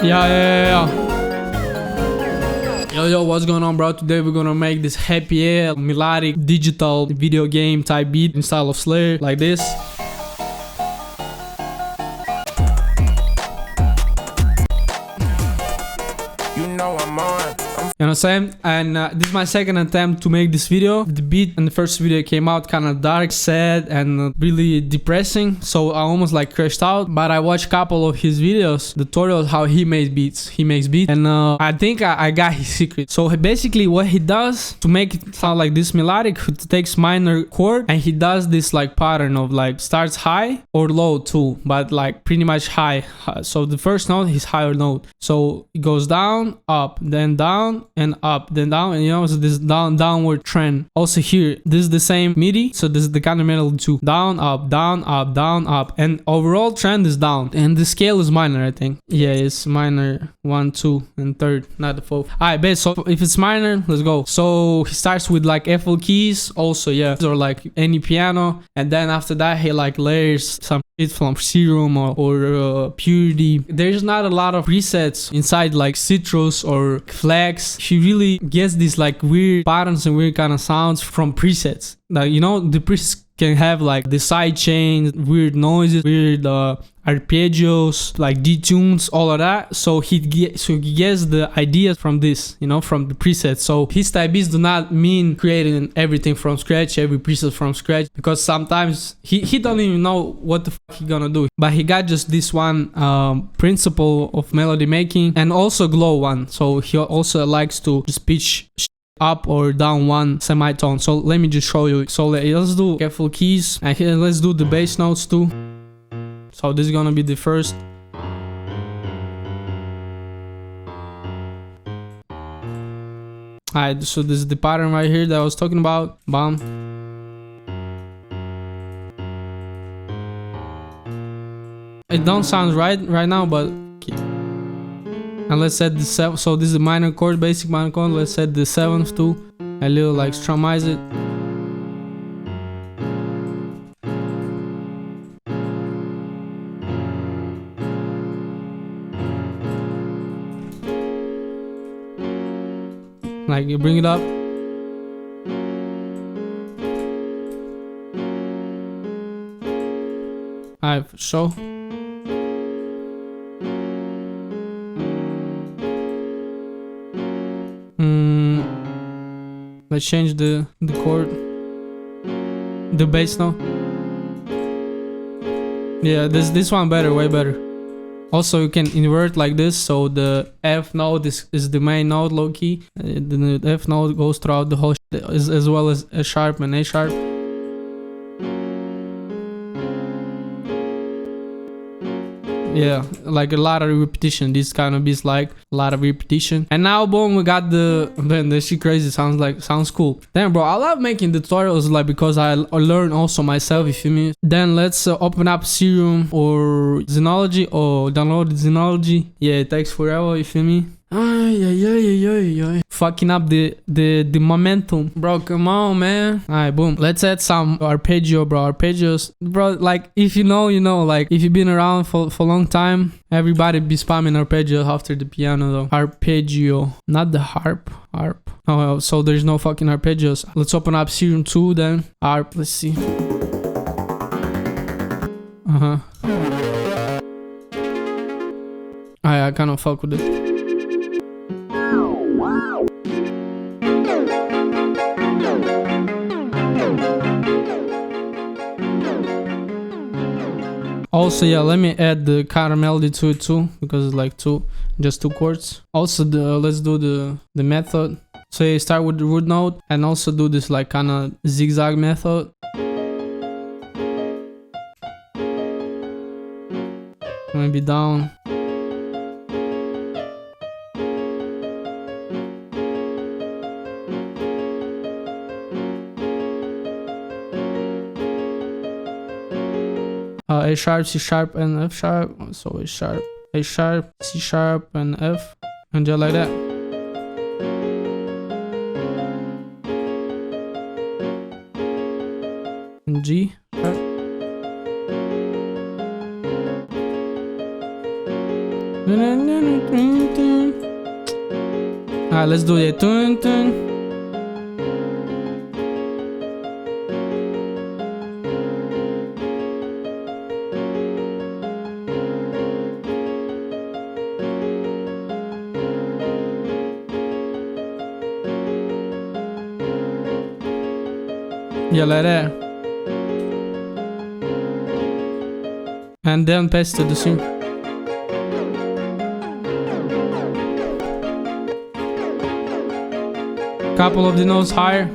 Yeah. Yo, what's going on, bro? Today we're gonna make this happy melodic digital video game type beat in style of Slayr, like this. You know I'm on. You know what I'm saying? And this is my second attempt to make this video. The beat in the first video came out kind of dark, sad, and really depressing. So I almost like crashed out. But I watched a couple of his videos, tutorials, how he makes beats. And I think I got his secret. So basically what he does to make it sound like this melodic, he takes minor chord and he does this like pattern of like starts high or low too, but like pretty much high. So the first note is higher note. So it goes down, up, then down, and up, then down, and you know, so this downward trend. Also here, this is the same MIDI, so this is the kind of melody too. Down, up, down, up, down, up, and overall trend is down. And the scale is minor, I think. Yeah, it's minor 1, 2, and third, not the fourth. Alright, bet. So if it's minor, let's go. So he starts with like FL keys, also, yeah, or like any piano, and then after that he like layers some shit from Serum or Purity. There's not a lot of presets inside like Citrus or Flex. She really gets these like weird patterns and weird kind of sounds from presets. Like, you know, the presets can have like the side chains, weird noises, weird arpeggios, like detunes, all of that. So he gets the ideas from this, you know, from the presets. So his type beats do not mean creating everything from scratch, every preset from scratch, because sometimes he don't even know what the fuck he gonna do. But he got just this one principle of melody making and also glow one. So he also likes to just pitch up or down one semitone. So let me just show you. So let's do careful keys, and here let's do the bass notes too. So this is gonna be the first. Alright, so this is the pattern right here that I was talking about. Bam. It don't sound right now, but and let's set the 7th. So this is a minor chord, basic minor chord. Let's set the 7th too. A little like strumize it. Like you bring it up. Alright, so let's change the chord, the bass now. Yeah, this one better, way better. Also, you can invert like this, so the F note is the main note, low key. The F note goes throughout the whole shit, as well as a sharp and A sharp. Yeah, like a lot of repetition. This kind of beats like a lot of repetition. And now boom, we got the shit crazy. Sounds cool. Damn, bro, I love making the tutorials like because I learn also myself, you feel me? Then let's open up Serum or Xenology or download Xenology. Yeah, it takes forever, you feel me? Fucking up the momentum, bro. Come on, man. Alright, boom. Let's add some arpeggio, bro. Arpeggios, bro. Like if you know, you know. Like if you've been around for a long time, everybody be spamming arpeggio after the piano, though. Arpeggio, not the harp. Harp. Oh, so there's no fucking arpeggios. Let's open up Serum 2 then. Harp. Let's see. I kind of fuck with it. Also, yeah, let me add the counter melody to it too, because it's like just two chords. Also, let's do the method. So you start with the root note and also do this like kind of zigzag method. Maybe down. A sharp, C sharp, and F sharp. So A sharp, A sharp, C sharp, and F, and just like that. And G sharp. Alright, let's do it. Yeah, like that. And then paste to the string. Couple of the notes higher.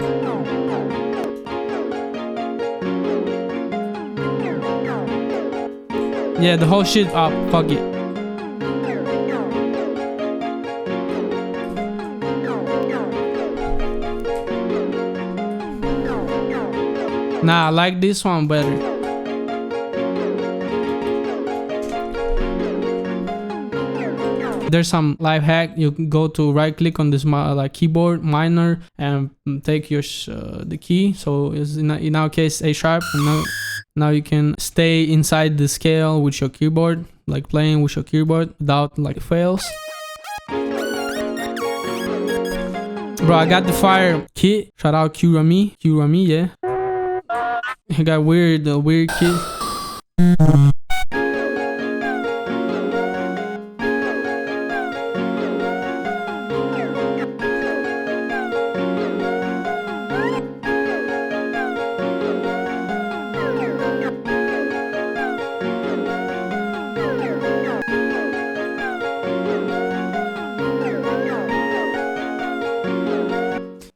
Yeah, the whole shit up. Fuck it. Nah, I like this one better. There's some life hack. You can go to right click on this like keyboard minor and take your the key. So it's in our case A sharp. And now you can stay inside the scale with your keyboard, like playing with your keyboard without like fails. Bro, I got the fire kit. Shout out Q-Rami, yeah. He got weird kit.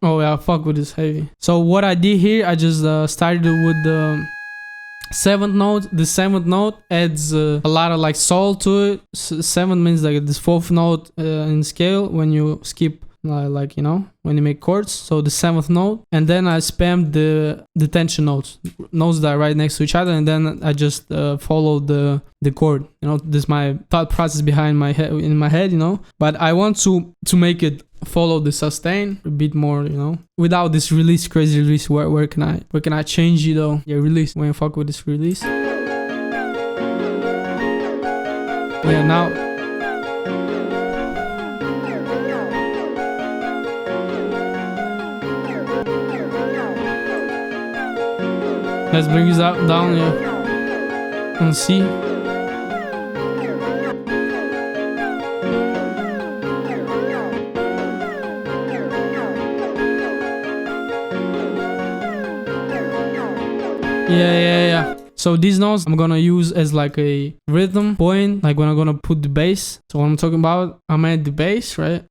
Oh yeah, fuck with this heavy. So what I did here, I just started with the 7th note. The 7th note adds a lot of like soul to it. 7 means like this 4th note in scale when you skip like, you know, when you make chords. So the 7th note, and then I spammed the tension notes that are right next to each other, and then I just follow the chord. You know, this is my thought process behind in my head, you know. But I want to make it follow the sustain a bit more, you know, without this crazy release. Where can I change it though? Yeah, release. When you fuck with this release. Yeah, now. Let's bring this down here and see. Yeah. So these notes I'm gonna use as like a rhythm point, like when I'm gonna put the bass. So what I'm talking about, I'm at the bass, right?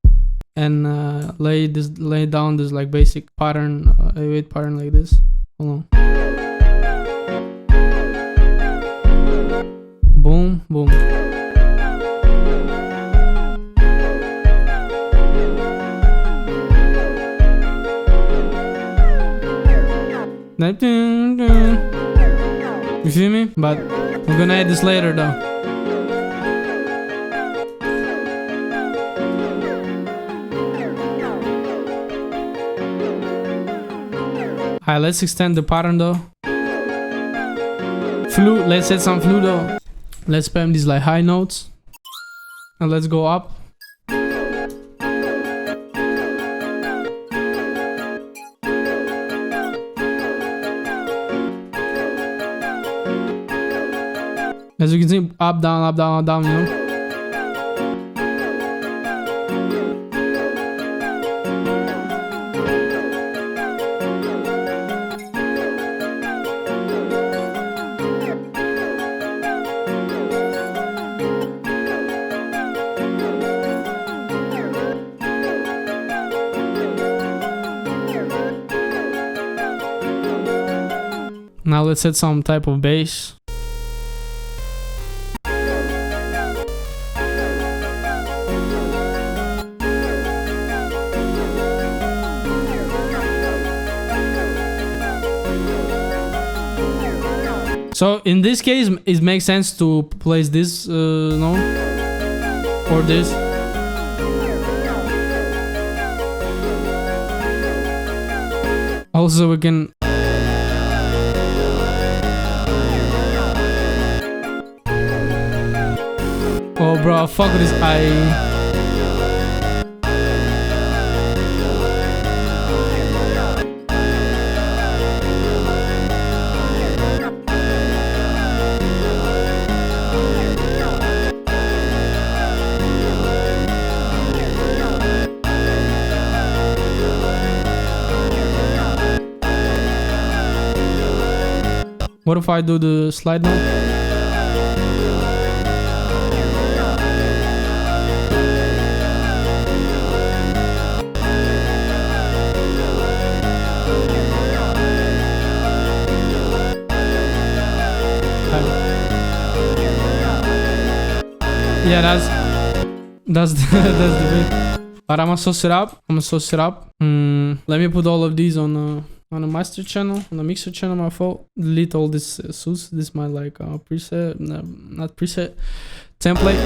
And lay down this like basic pattern, 8/8 pattern like this. Hold on. Boom, boom. You feel me? But I'm gonna add this later though. Alright, let's extend the pattern though. Flute, let's add some flute though. Let's spam these like high notes. And let's go up. As you can see, up, down, you know. Now let's set some type of bass. So in this case, it makes sense to place this note or this. Also, we can. Oh, bro, fuck with this. What if I do the slide note? Yeah, that's the, that's the bit. But I'm gonna source it up. Let me put all of these on the master channel, on the mixer channel. My fault. Delete all this suits. This is my like preset, no, not preset, template.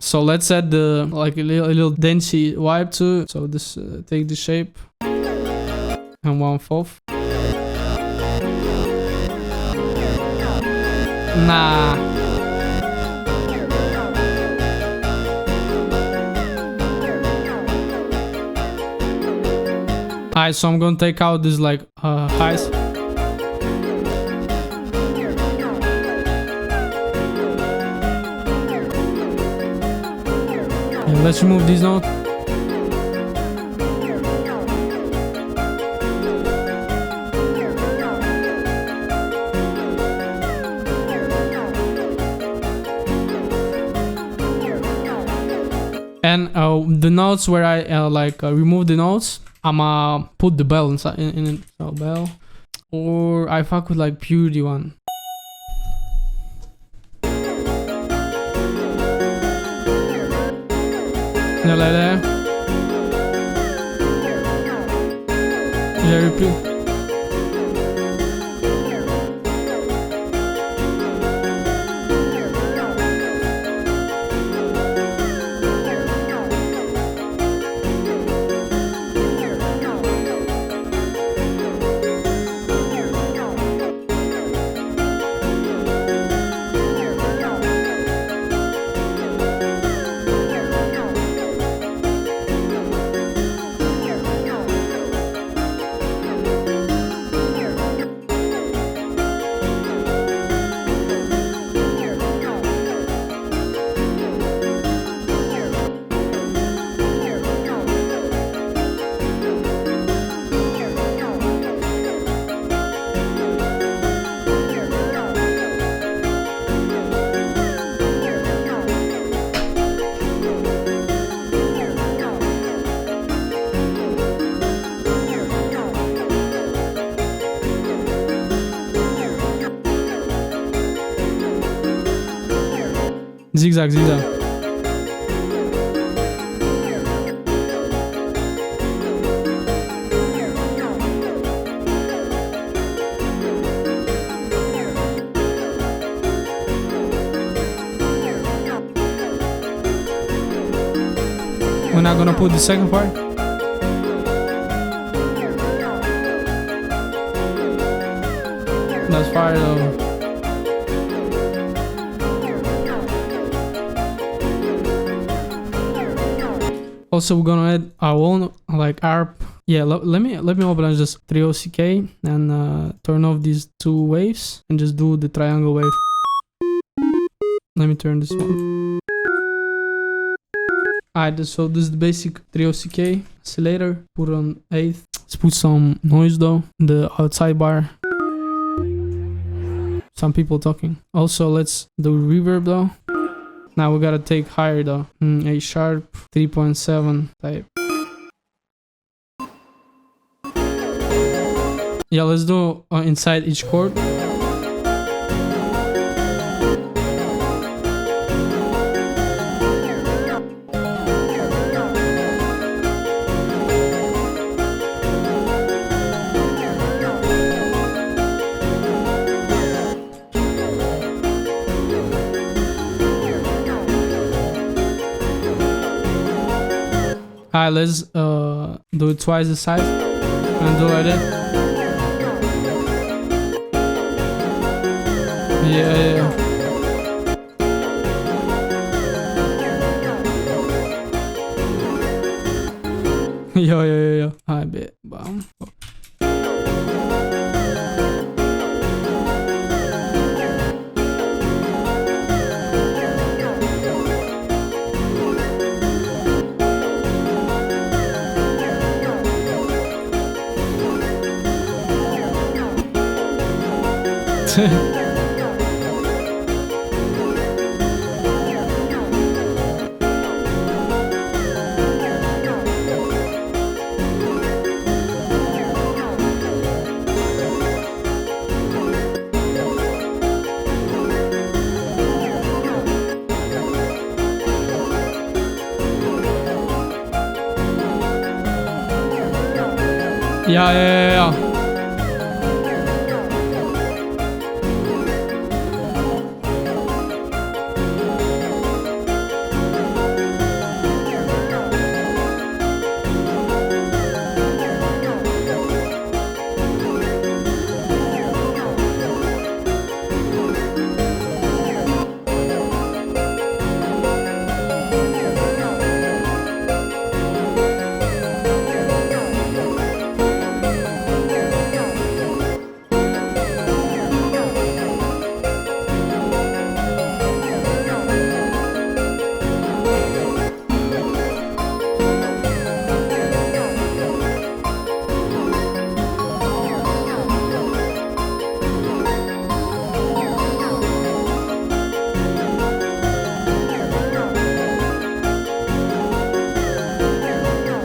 So let's add the like a little dancey vibe to it. So this take the shape and 1/4. Nah. Alright, so I'm gonna take out this like highs. And let's remove these notes. And the notes where I remove the notes, I'ma put the bell inside in it. So bell, or I fuck with like purity one. Yeah, like that. Yeah, repeat. Zigzag, zigzag. We're not gonna put the second part. That's fire though. Also, we're gonna add our own like ARP. Yeah, let me open just 3OCK and turn off these two waves and just do the triangle wave. Let me turn this on. Alright, so this is the basic 3OCK oscillator. Put it on 8th. Let's put some noise though. The outside bar. Some people talking. Also, let's do reverb though. Now we gotta take higher though. A sharp 3.7 type. Yeah, let's do inside each chord. Alright, let's do it twice the size and do like that. Yeah. Yo. I bet. Bam. Yeah.